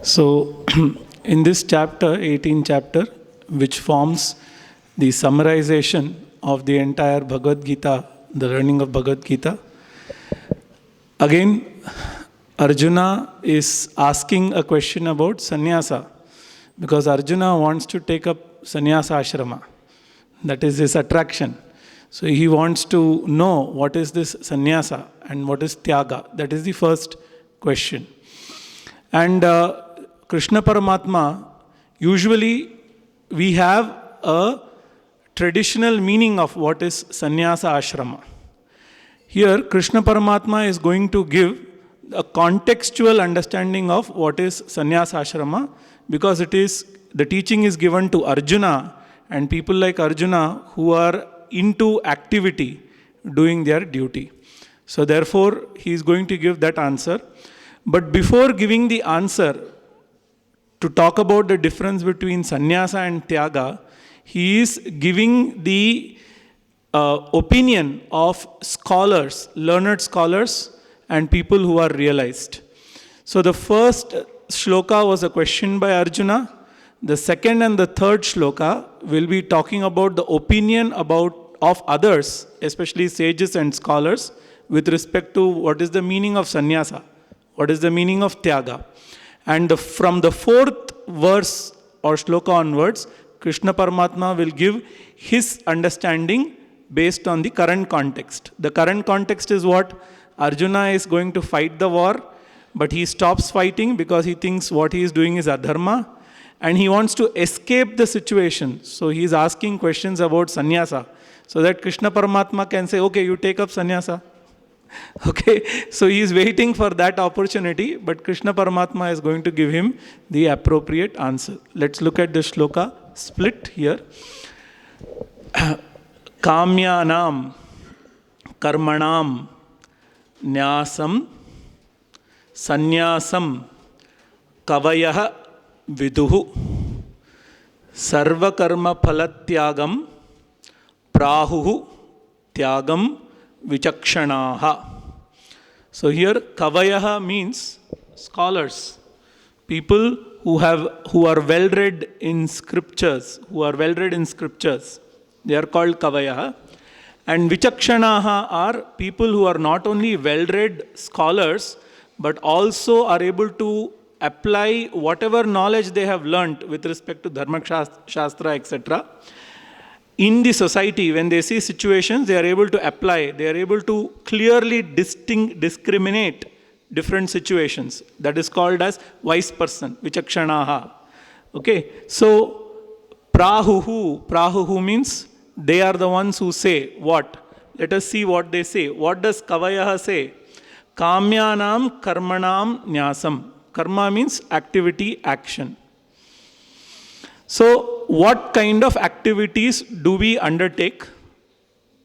So, in this chapter, 18th chapter, which forms the summarization of the entire Bhagavad Gita, the learning of Bhagavad Gita, again, Arjuna is asking a question about sannyasa, because Arjuna wants to take up sannyasa ashrama. That is his attraction. So he wants to know what is this sannyasa and what is tyaga. That is the first question. And Krishna Paramatma, usually we have a traditional meaning of what is sannyasa ashrama. Here, Krishna Paramatma is going to give a contextual understanding of what is sannyasa ashrama, because it is the teaching is given to Arjuna and people like Arjuna who are into activity, doing their duty. So therefore, he is going to give that answer. But before giving the answer, to talk about the difference between sannyasa and tyaga, he is giving the opinion of scholars, learned scholars, and people who are realized. So the first shloka was a question by Arjuna. The second and the third shloka will be talking about the opinion of others, especially sages and scholars, with respect to what is the meaning of sannyasa, what is the meaning of tyaga. And from the fourth verse or shloka onwards, Krishna Paramatma will give his understanding based on the current context. The current context is what? Arjuna is going to fight the war, but he stops fighting because he thinks what he is doing is adharma, and he wants to escape the situation. So he is asking questions about sannyasa, so that Krishna Paramatma can say, okay, you take up sannyasa. Okay, so he is waiting for that opportunity, but Krishna Paramatma is going to give him the appropriate answer. Let's look at the shloka split here. Kamyanam karmanam nyasam sannyasam kavayah viduhu sarvakarma phalatyagam prahuhu tyagam vichakshanaha. So here kavayaha means scholars, people who are well read in scriptures, they are called kavayaha. And vichakshanaha are people who are not only well read scholars, but also are able to apply whatever knowledge they have learnt with respect to dharma shastra, etc. In the society, when they see situations, they are able to apply, they are able to clearly discriminate different situations. That is called as wise person, vichakshanaha. Okay, so prahuhu means they are the ones who say what? Let us see what they say. What does kavayaha say? Kamyanam karmanam nyasam. Karma means activity, action. So, what kind of activities do we undertake?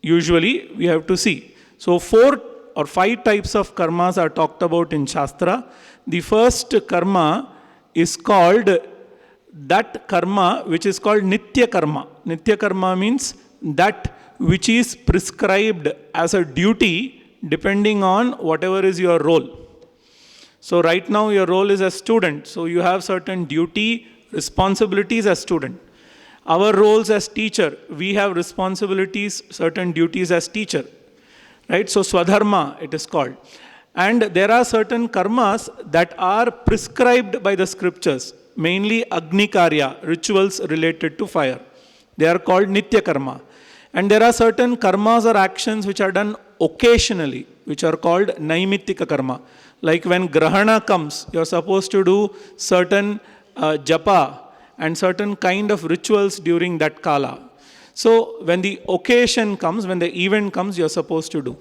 Usually, we have to see. So, 4 or 5 types of karmas are talked about in Shastra. The first karma is called that karma which is called nitya karma. Nitya karma means that which is prescribed as a duty depending on whatever is your role. So, right now your role is a student. So, you have certain duty, responsibilities as student. Our roles as teacher, we have responsibilities, certain duties as teacher. Right? So swadharma it is called. And there are certain karmas that are prescribed by the scriptures, mainly agni karya, rituals related to fire. They are called nitya karma. And there are certain karmas or actions which are done occasionally, which are called naimittika karma. Like when grahana comes, you are supposed to do certain japa and certain kind of rituals during that kala. So when the occasion comes, when the event comes, you are supposed to do.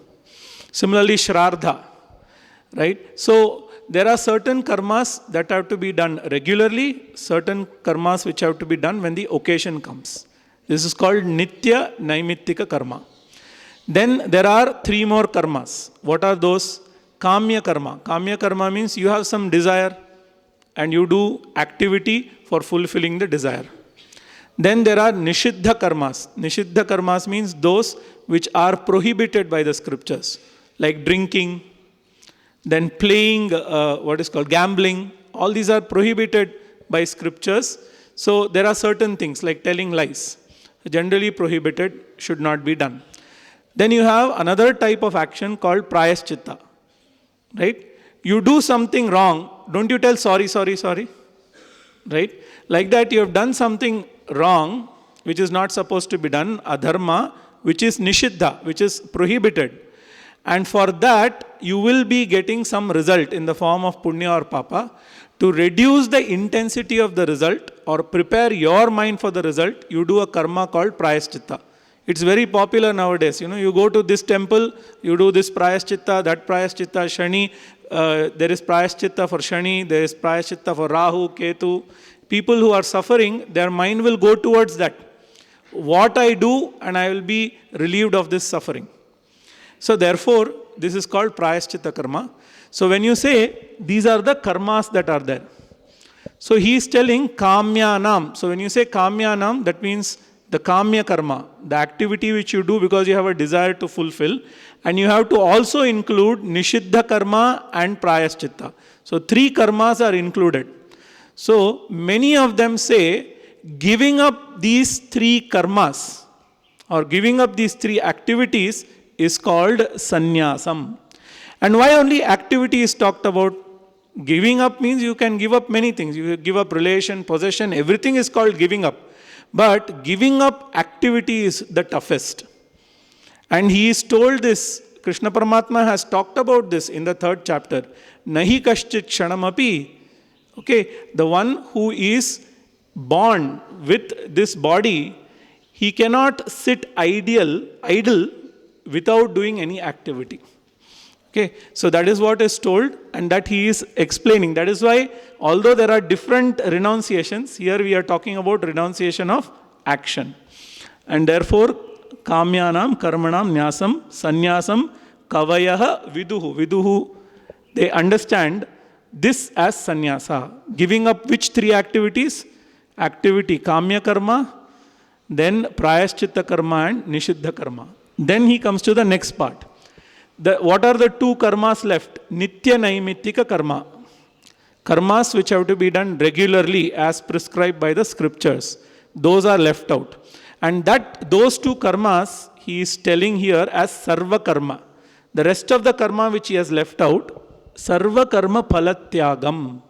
Similarly, shraddha, right? So there are certain karmas that have to be done regularly, certain karmas which have to be done when the occasion comes. This is called nitya naimittika karma. Then there are 3 more karmas. What are those? Kamya karma. Kamya karma means you have some desire and you do activity for fulfilling the desire. Then there are nishiddha karmas. Nishiddha karmas means those which are prohibited by the scriptures, like drinking, then playing what is called gambling, All these are prohibited by scriptures. So there are certain things like telling lies. Generally prohibited, should not be done. Then you have another type of action called prayaschitta. Right? You do something wrong, don't you tell sorry, sorry, sorry? Right? Like that you have done something wrong, which is not supposed to be done, adharma, which is nishiddha, which is prohibited. And for that, you will be getting some result in the form of punya or papa. To reduce the intensity of the result or prepare your mind for the result, you do a karma called prayaschitta. It's very popular nowadays. You go to this temple, you do this prayaschitta, that prayaschitta, Shani. There is prayaschitta for Shani, there is prayaschitta for Rahu, Ketu. People who are suffering, their mind will go towards that. What I do, and I will be relieved of this suffering. So therefore, this is called prayaschitta karma. So when you say, these are the karmas that are there. So he is telling kamyanam. So when you say kamyanam, that means the kamya karma, the activity which you do because you have a desire to fulfill. And you have to also include nishiddha karma and prayaschitta. So 3 karmas are included. So many of them say, giving up these 3 karmas or giving up these 3 activities is called sannyasam. And why only activity is talked about? Giving up means you can give up many things. You give up relation, possession, everything is called giving up. But giving up activity is the toughest. And he is told this, Krishna Paramatma has talked about this in the 3rd chapter. Nahi kaschit kshanamapi. Okay, the one who is born with this body, he cannot sit idle without doing any activity. Okay, so that is what is told and that he is explaining. That is why, although there are different renunciations, here we are talking about renunciation of action. And therefore, kamyanam, karmanam, nyasam, sannyasam, kavayaha, viduhu. Viduhu, they understand this as sannyasa. Giving up which 3 activities? Activity kamya karma, then prayaschitta karma and nishiddha karma. Then he comes to the next part. What are the 2 karmas left? Nitya naimittika karma. Karmas which have to be done regularly as prescribed by the scriptures. Those are left out. And those 2 karmas he is telling here as sarva karma. The rest of the karma which he has left out, sarva karma phalatyagam.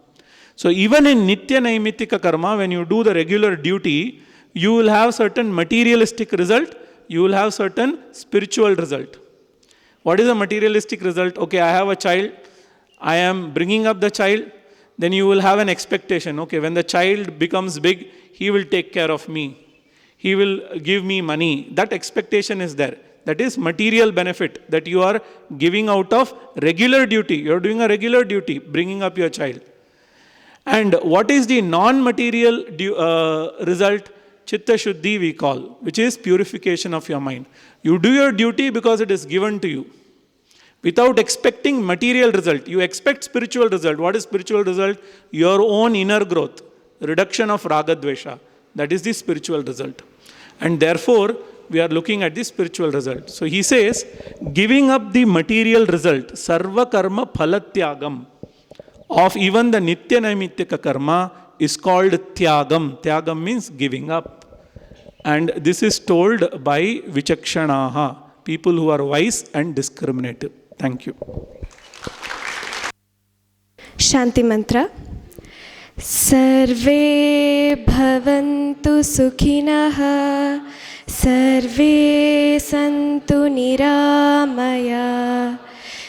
So even in nitya naimittika karma, when you do the regular duty, you will have certain materialistic result, you will have certain spiritual result. What is a materialistic result? Okay, I have a child, I am bringing up the child, then you will have an expectation. Okay, when the child becomes big, he will take care of me. He will give me money. That expectation is there. That is material benefit that you are giving out of regular duty. You are doing a regular duty, bringing up your child. And what is the non-material result? Chitta Shuddhi we call, which is purification of your mind. You do your duty because it is given to you. Without expecting material result. You expect spiritual result. What is spiritual result? Your own inner growth. Reduction of raga dvesha. That is the spiritual result. And therefore, we are looking at the spiritual result. So he says, giving up the material result, sarva karma phalatyagam, of even the nitya naimittika karma is called tyagam. Tyagam means giving up. And this is told by vichakshanaha, people who are wise and discriminative. Thank you. Shanti mantra. Sarve bhavantu sukhinaha, sarve santu niramaya,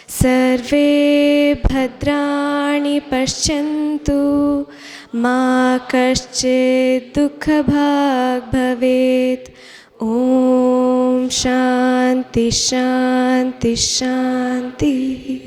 sarve bhadrani paschyantu, ma kaschid dukha bhag bhavet. Om Shanti Shanti Shanti.